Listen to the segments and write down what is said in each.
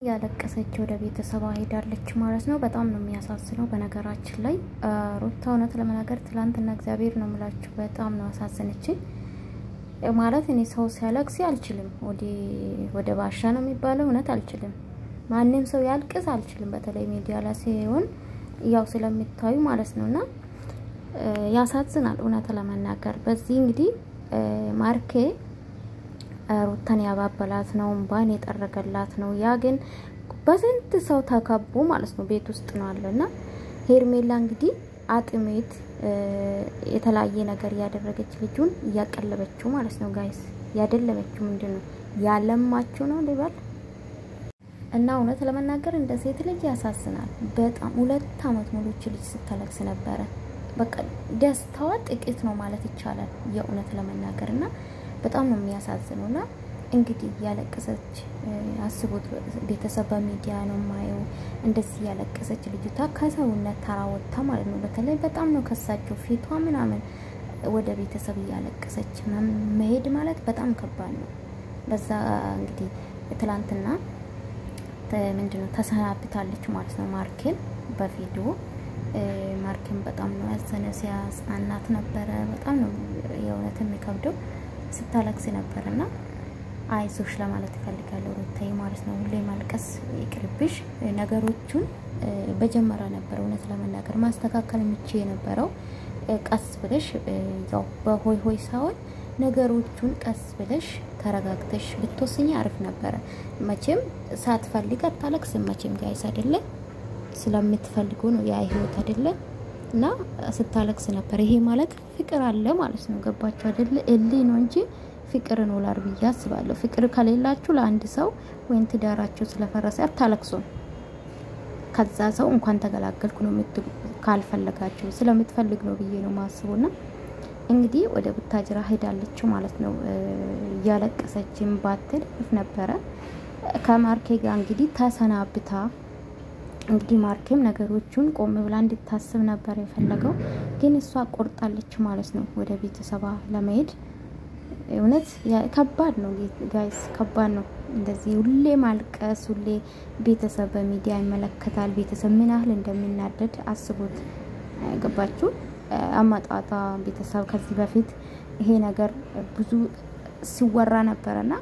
ያለቀሰች ወደ ቤተሰቧ ሄዳለች ማለት ነው። በጣም ነው የሚያሳዝነው። በነገራችን ላይ ሩታ እውነት ለመናገር ትላንትና እግዚአብሔር ነው የምላችሁ በጣም ነው አሳዘነችኝ ማለት እኔ ሰው ሲያለቅስ አልችልም። ወደ ባሻ ነው የሚባለው እውነት አልችልም። ማንንም ሰው ያልቅስ አልችልም። በተለይ ሚዲያ ላይ ሲሆን ያው ስለምታዩ ማለት ነውና ያሳዝናል እውነት ለመናገር። በዚህ እንግዲህ ማርኬ ሩታን ያባበላት ነው እንባን የጠረገላት ነው። ያ ግን በስንት ሰው ተከቦ ማለት ነው ቤት ውስጥ ነው አለና ሄርሜላ እንግዲህ አጥሜት የተለያየ ነገር ያደረገች ልጁን ያቀለበችው ማለት ነው ጋይስ። ያደለበችው ምንድነው ያለማችሁ ነው ሊባል እና እውነት ለመናገር እንደ ሴት ልጅ ያሳዝናል በጣም 2 አመት ሙሉ ልጅ ስትለቅስ ነበር። በቃ ደስታዋ ጥቂት ነው ማለት ይቻላል የእውነት ለመናገርና በጣም ነው የሚያሳዝነውና እንግዲህ ያለቀሰች አስቡት። ቤተሰብ በሚዲያ ነው ማየው እንደዚህ ያለቀሰች ልጅቷ ከሰውነት ተራወጣ ማለት ነው። በተለይ በጣም ነው ከሳቸው ፊቷ ምናምን ወደ ቤተሰብ ያለቀሰች መሄድ ማለት በጣም ከባድ ነው። በዛ እንግዲህ ትላንትና ምንድነው ተሰናብታለች ማለት ነው ማርኬን በቪዲዮ ማርኬን በጣም ነው ያዘነ ሲያጽናናት ነበር። በጣም ነው የእውነት የሚከብደው ስታለቅስ ነበርና አይዞሽ ለማለት ፈልጋለሁ ሩታዬ ማለት ነው። ሁሌ ማልቀስ ይቅርብሽ። ነገሮቹን በጀመራ ነበር እውነት ለመናገር ማስተካከል የሚችል የነበረው ቀስ ብለሽ ያው በሆይ ሆይ ሳይሆን ነገሮቹን ቀስ ብለሽ ተረጋግተሽ ብትወስኚ አሪፍ ነበር። መቼም ሳትፈልግ አታለቅስም መቼም ጋይስ አይደለ ስለምትፈልጉ ነው ያ ህይወት አይደለ እና ስታለቅስ ነበር። ይሄ ማለት ፍቅር አለ ማለት ነው። ገባችሁ አይደለ እሊ ነው እንጂ ፍቅር ነው ላርብያ አስባለሁ። ፍቅር ከሌላችሁ ለአንድ ሰው ወይን ትዳራችሁ ስለፈረሰ አታለቅሱም። ከዛ ሰው እንኳን ተገላገልኩ ነው የምትሉ ካልፈለጋችሁ ስለምትፈልግ ነው ብዬ ነው ማስቡና እንግዲህ ወደ ቡታጅራ ሄዳለች ማለት ነው። ያለቀሰችም ባትል ነበር ከማርኬ ጋር እንግዲህ ተሰናብታ እንግዲህ ማርኬም ነገሮቹን ቆም ብላ እንድታስብ ነበር የፈለገው ግን እሷ ቆርጣለች ማለት ነው ወደ ቤተሰባ ለመሄድ። እውነት ከባድ ነው ጋይስ ከባድ ነው። እንደዚህ ሁሌ ማልቀስ ሁሌ ቤተሰብ በሚዲያ ይመለከታል። ቤተሰብ ምን ያህል እንደሚናደድ አስቡት። ገባችሁ አማጣጣ ቤተሰብ ከዚህ በፊት ይሄ ነገር ብዙ ሲወራ ነበርና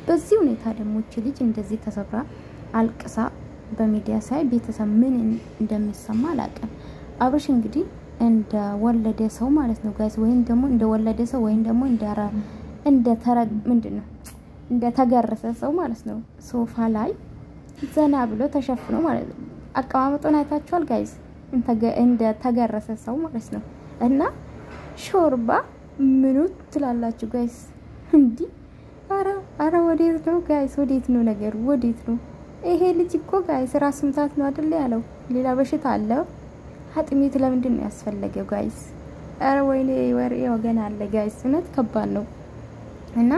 በዚህ ሁኔታ ደግሞ እቺ ልጅ እንደዚህ ተሰብራ አልቅሳ በሚዲያ ሳይ ቤተሰብ ምን እንደሚሰማ አላቀም። አብርሽ እንግዲህ እንደ ወለደ ሰው ማለት ነው ጋይስ ወይን ደግሞ እንደ ወለደ ሰው ወይን ደግሞ እንደ ተረግ ምንድነው እንደ ተገረሰ ሰው ማለት ነው ሶፋ ላይ ዘና ብሎ ተሸፍኖ ማለት ነው። አቀማመጡን አይታችኋል ጋይስ እንደ ተገረሰ ሰው ማለት ነው። እና ሾርባ ምኑ ትላላችሁ ጋይስ እንዲ አረ ወዴት ነው ጋይስ ወዴት ነው ነገር ወዴት ነው? ይሄ ልጅ እኮ ጋይስ ራስ ምታት ነው አይደል ያለው ሌላ በሽታ አለው። አጥሚት ለምንድን ነው ያስፈልገው ጋይስ? አረ ወይኔ ወሬ ወገን አለ ጋይስ እውነት ከባድ ነው። እና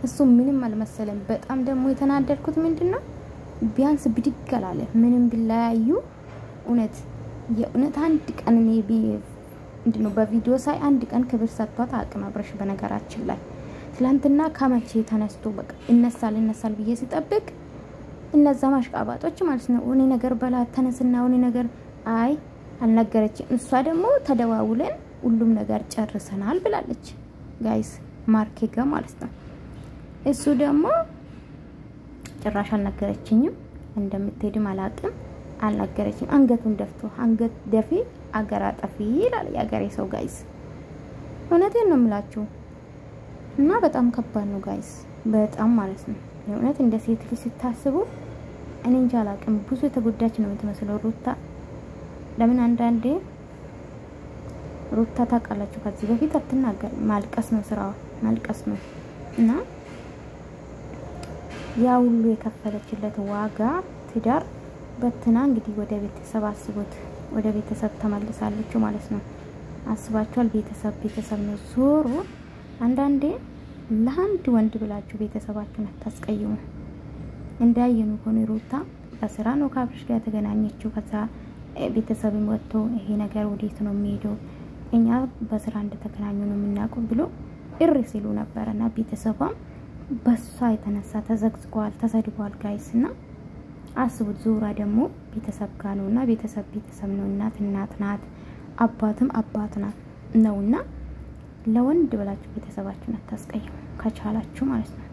እሱ ምንም አልመሰለም። በጣም ደግሞ የተናደድኩት ምንድነው ቢያንስ ብድግላለ ምንም ቢላያዩ እውነት የእውነት አንድ ቀን እኔ ምንድነው በቪዲዮ ሳይ አንድ ቀን ክብር ሰጥቷት አቅም አብረሽ በነገራችን ላይ ትላንትና ከመቼ ተነስቶ በቃ እነሳል ብዬ ሲጠብቅ እነዛ ማሽቃባጦች ማለት ነው ወኔ ነገር በላ ተነስና ወኔ ነገር አይ አልነገረች። እሷ ደግሞ ተደዋውለን ሁሉም ነገር ጨርሰናል ብላለች ጋይስ ማርኬ ጋር ማለት ነው። እሱ ደግሞ ጭራሽ አልነገረችኝም እንደምትሄድም አላቅም አልነገረችኝ። አንገቱን ደፍቶ አንገት ደፊ አገራጠፊ ይላል ያገሬ ሰው ጋይስ እውነቴን ነው የምላችሁ። እና በጣም ከባድ ነው ጋይስ በጣም ማለት ነው የእውነት እንደ ሴት ልጅ ሲታስቡ እኔ እንጃ አላቅም ብዙ የተጎዳች ነው የምትመስለው ሩታ። ለምን አንዳንዴ ሩታ ታውቃላችሁ ከዚህ በፊት አትናገር ማልቀስ ነው ስራው ማልቀስ ነው። እና ያ ሁሉ የከፈለችለት ዋጋ ትዳር በትና እንግዲህ ወደ ቤተሰብ አስቡት ወደ ቤተሰብ ተመልሳለች ማለት ነው። አስባችኋል ቤተሰብ ነው ዞሮ አንዳንዴ ለአንድ ወንድ ብላችሁ ቤተሰባችሁን አታስቀይሙ። እንዳየኑ ሆኖ ሩታ በስራ ነው ከአብርሽ ጋር ተገናኘችው። ከዛ ቤተሰብም ወጥቶ ይሄ ነገር ወዴት ነው የሚሄደው እኛ በስራ እንደተገናኙ ነው የምናውቀው ብሎ እርሲሉ ነበርና ቤተሰቧም በሷ የተነሳ ተዘግዝቋል ተሰድቧል ጋይስና አስቡት ዙራ ደግሞ ቤተሰብ ጋር ነውና ቤተሰብ ነው እናት ናት አባትም አባት ናት ነውና ለወንድ ብላችሁ ቤተሰባችሁን አታስቀይሙ ከቻላችሁ ማለት ነው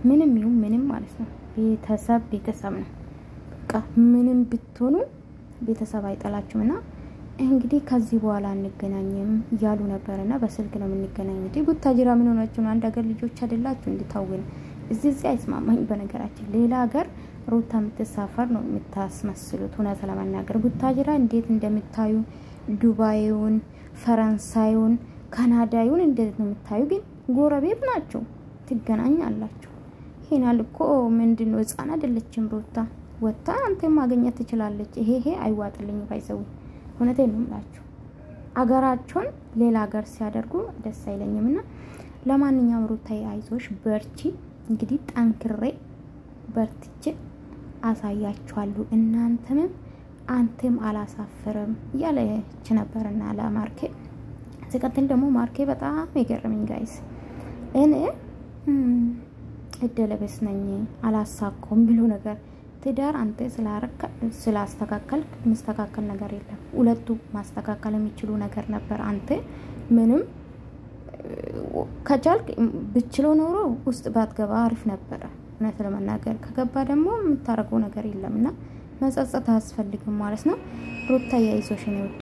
ምንም ይሁን ምንም ማለት ነው ቤተሰብ ነው በቃ ምንም ብትሆኑ ቤተሰብ አይጠላችሁምና እንግዲህ ከዚህ በኋላ እንገናኝም ያሉ ነበርና በስልክ ነው የምንገናኘው እንዴ ቡታጅራ ምን ሆናችሁ ነው አንድ ሀገር ልጆች አይደላችሁ እንድታውቁን እዚህ አይስማማኝ በነገራችን ሌላ ሀገር ሩታ ምትሳፈር ነው የምታስመስሉት ሆነ ስለማናገር ቡታጅራ እንዴት እንደምታዩ ዱባይውን ፈረንሳይውን ካናዳውን እንዴት ነው የምታዩ ግን ጎረቤት ናቸው ትገናኛላችሁ ሄናልኮ ምንድነው ህፃን አይደለችም ሩታ ወጣ አንተ ማግኘት ትችላለች ይሄ አይዋጥልኝ ባይዘው ሆነቴን ነው ማለት አገራቸውን ሌላ ሀገር ሲያደርጉ ደስ አይለኝምና ለማንኛውም ሩታዬ አይዞሽ በርቺ እንግዲህ ጠንክሬ በርትቼ አሳያችኋለሁ እናንተም አንተም አላሳፈረም ያለች ነበርና ለማርኬ ሲቀጥል ደግሞ ማርኬ በጣም ይገርመኝ ጋይስ እኔ እደለበስ ነኝ አላሳቆም ብሎ ነገር ትዳር አንተ ስላስተካከል መስተካከል ነገር የለም ሁለቱ ማስተካከል የሚችሉ ነገር ነበር አንተ ምንም ከቻልክ ብችለው ኖሮ ውስጥ ባትገባ አሪፍ ነበር እውነት ለመናገር ከገባ ደግሞ የምታረገው ነገር የለምና መጸጸት አያስፈልግም ማለት ነው ሩታ ያይዞሽ ነው